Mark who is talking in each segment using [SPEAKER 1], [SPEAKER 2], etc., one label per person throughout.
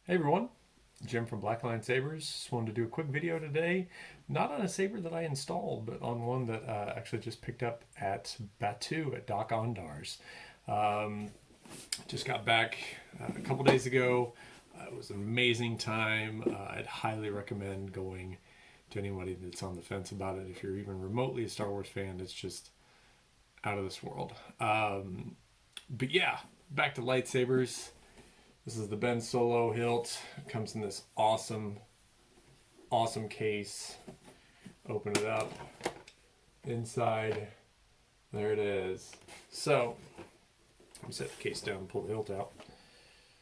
[SPEAKER 1] Hey everyone, Jim from Black Line Sabers. Just wanted to do a quick video today, not on a saber that I installed, but on one that actually just picked up at Batu at Dok-Ondar's. Um, just got back a couple days ago. It was an amazing time. I'd highly recommend going to anybody that's on the fence about it. If you're even remotely a Star Wars fan, it's just out of this world. But yeah, back to lightsabers. This is the Ben Solo Hilt. It comes in this awesome case. Open it up. Inside, there it is. So, let me set the case down and pull the hilt out.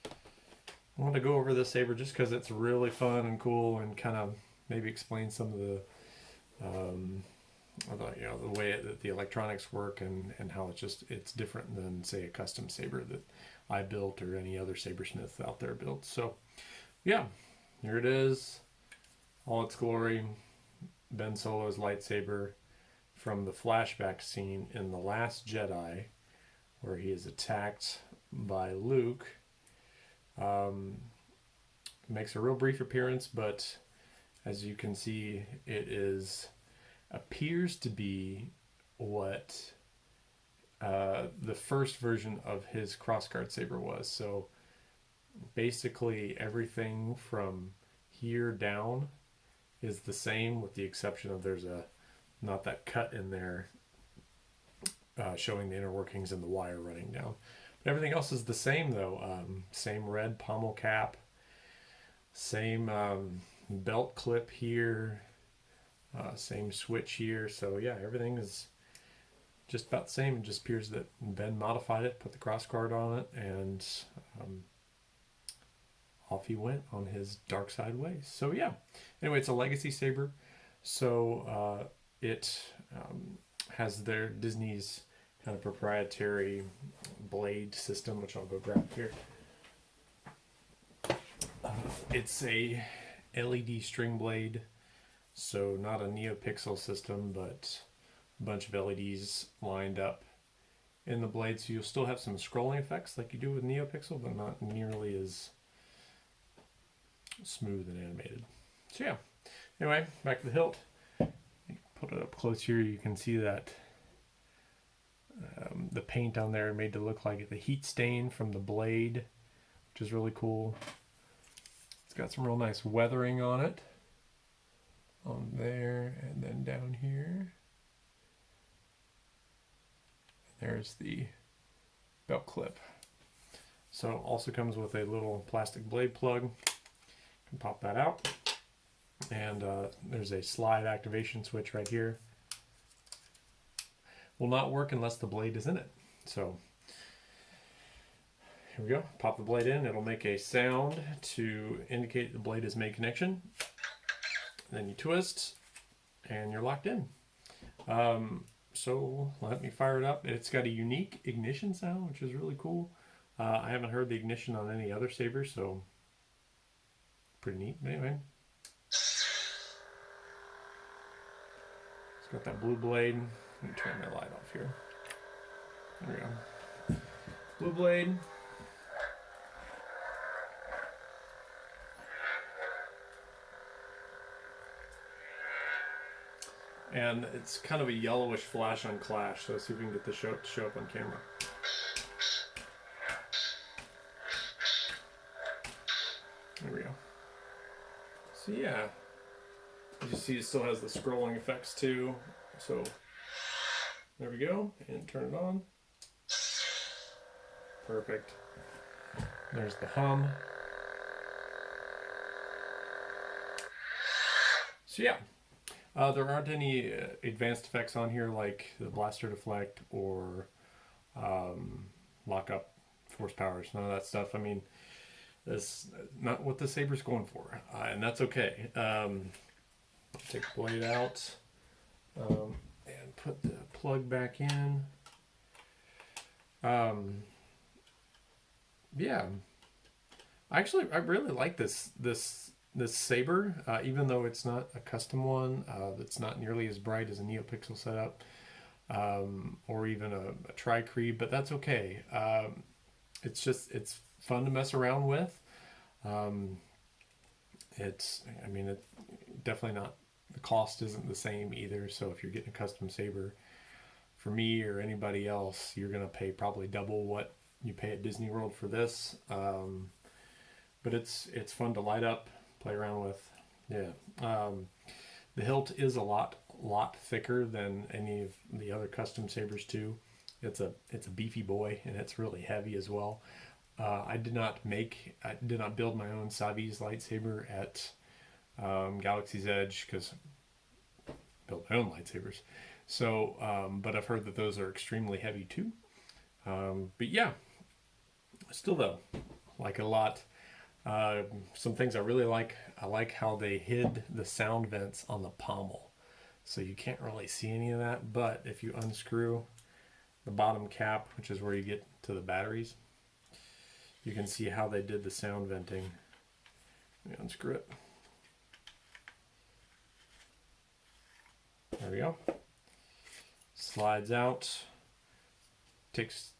[SPEAKER 1] I want to go over this saber just because it's really fun and cool, and kind of maybe explain some of the the way that the electronics work, and how it's different than, say, a custom saber that I built or any other sabersmith out there built. So yeah, here it is, all its glory. Ben Solo's lightsaber from the flashback scene in The Last Jedi, where he is attacked by Luke. Makes a real brief appearance, but as you can see, it appears to be what the first version of his crossguard saber was. So basically everything from here down is the same, with the exception of there's not that cut in there showing the inner workings and the wire running down. But everything else is the same though. Same red pommel cap, same belt clip here, same switch here. So yeah, everything is just about the same. It just appears that Ben modified it, put the cross guard on it, and off he went on his dark side ways. So yeah, anyway, it's a legacy saber. So it has their Disney's kind of proprietary blade system, which I'll go grab here. It's a LED string blade, so not a NeoPixel system, but a bunch of LEDs lined up in the blade, so you'll still have some scrolling effects like you do with NeoPixel, but not nearly as smooth and animated. So yeah, anyway, back to the hilt. Put it up close here, you can see that the paint on there made to look like the heat stain from the blade, which is really cool. It's got some real nice weathering on it, on there, and then down here. There's the belt clip. So also comes with a little plastic blade plug. You can pop that out. And there's a slide activation switch right here. Will not work unless the blade is in it. So here we go. Pop the blade in. It'll make a sound to indicate the blade is made connection. Then you twist and you're locked in. So let me fire it up. It's got a unique ignition sound, which is really cool. I haven't heard the ignition on any other saber, so pretty neat. But anyway, it's got that blue blade. Let me turn my light off here. There we go. Blue blade. And it's kind of a yellowish flash on clash, so let's see if we can get the show up on camera. There we go. So yeah, as you see, it still has the scrolling effects too. So there we go, and turn it on. Perfect. There's the hum. So yeah. There aren't any advanced effects on here like the blaster deflect or lock up force powers, none of that stuff. I mean, that's not what the saber's going for, and that's okay. Take the blade out and put the plug back in. Yeah, I really like this saber, even though it's not a custom one, that's not nearly as bright as a NeoPixel setup, or even a Tri-Creed, but that's okay. It's fun to mess around with. I mean, it definitely not, the cost isn't the same either. So if you're getting a custom saber, for me or anybody else, you're going to pay probably double what you pay at Disney World for this. But it's fun to light up, play around with. Yeah. The hilt is a lot thicker than any of the other custom sabers too. It's a beefy boy, and it's really heavy as well. I did not build my own Savi's lightsaber at Galaxy's Edge, because I built my own lightsabers. So, but I've heard that those are extremely heavy too. But yeah, still though, like a lot. Some things I really like. I like how they hid the sound vents on the pommel, so you can't really see any of that. But if you unscrew the bottom cap, which is where you get to the batteries, you can see how they did the sound venting. Let me unscrew it. There we go. Slides out. Takes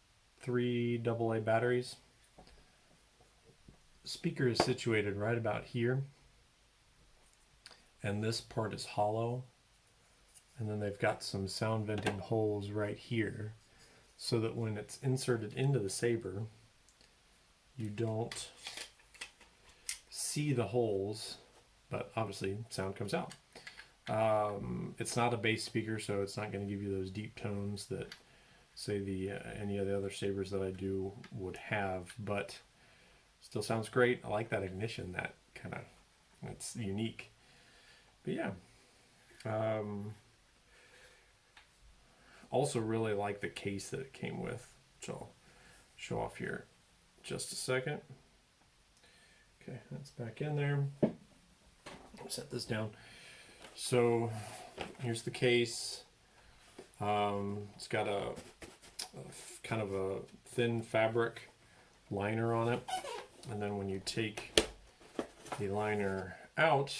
[SPEAKER 1] 3 AA batteries. Speaker is situated right about here, and this part is hollow, and then they've got some sound venting holes right here, so that when it's inserted into the saber, you don't see the holes, but obviously sound comes out. It's not a bass speaker, so it's not going to give you those deep tones that, say, any of the other sabers that I do would have, but still sounds great. I like that ignition. That kind of, it's unique. But yeah. Also really like the case that it came with, which I'll show off here just a second. Okay, that's back in there. I'll set this down. So here's the case. It's got a kind of a thin fabric liner on it. And then when you take the liner out,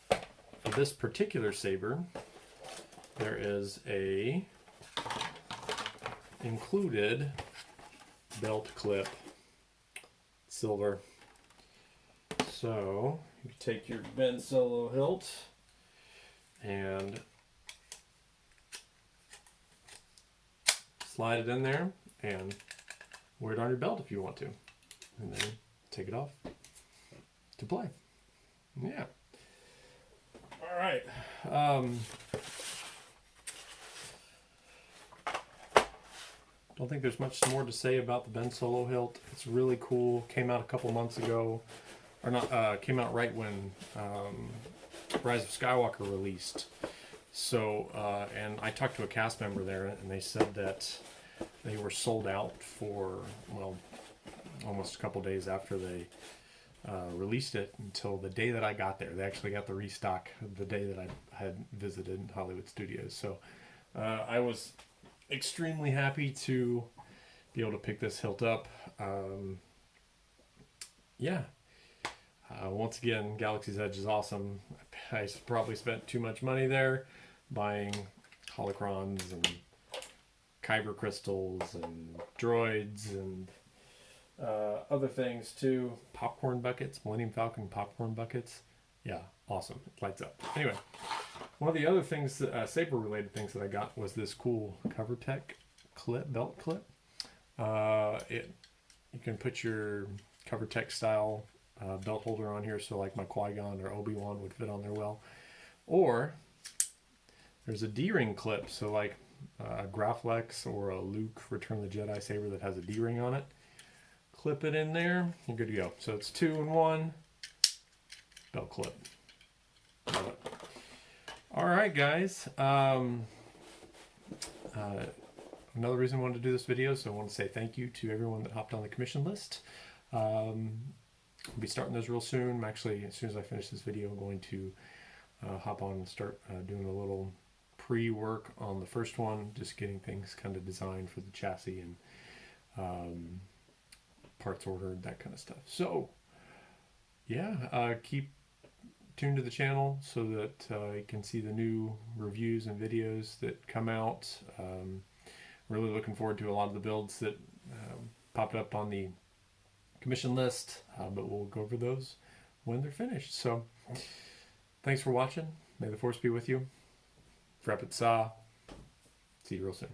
[SPEAKER 1] for this particular saber, there is a included belt clip, silver. So you take your Ben Solo hilt and slide it in there and wear it on your belt if you want to, and then take it off to play. Yeah. All right. Don't think there's much more to say about the Ben Solo hilt. It's really cool. Came out a couple months ago, or not? Came out right when Rise of Skywalker released. So, and I talked to a cast member there, and they said that they were sold out for, well, almost a couple days after they released it, until the day that I got there. They actually got the restock the day that I had visited Hollywood Studios. So I was extremely happy to be able to pick this hilt up. Yeah. Once again, Galaxy's Edge is awesome. I probably spent too much money there buying holocrons and kyber crystals and droids and other things too. Popcorn buckets, Millennium Falcon popcorn buckets. Yeah, awesome. It lights up. Anyway, one of the other things, saber related things that I got was this cool CoverTech clip, belt clip. You can put your CoverTech style belt holder on here, so like my Qui-Gon or Obi-Wan would fit on there well. Or there's a D-ring clip, so like a Graflex or a Luke Return of the Jedi saber that has a D-ring on it. Clip it in there, you're good to go. So it's 2-in-1 belt clip. Love it. All right, guys. Another reason I wanted to do this video, so I want to say thank you to everyone that hopped on the commission list. I'll be starting those real soon. I'm actually, as soon as I finish this video, I'm going to hop on and start doing a little pre-work on the first one, just getting things kind of designed for the chassis and parts ordered, that kind of stuff. So yeah, keep tuned to the channel so that you can see the new reviews and videos that come out. Really looking forward to a lot of the builds that popped up on the commission list, but we'll go over those when they're finished. So thanks for watching. May the force be with you. Vrepit Sa. See you real soon.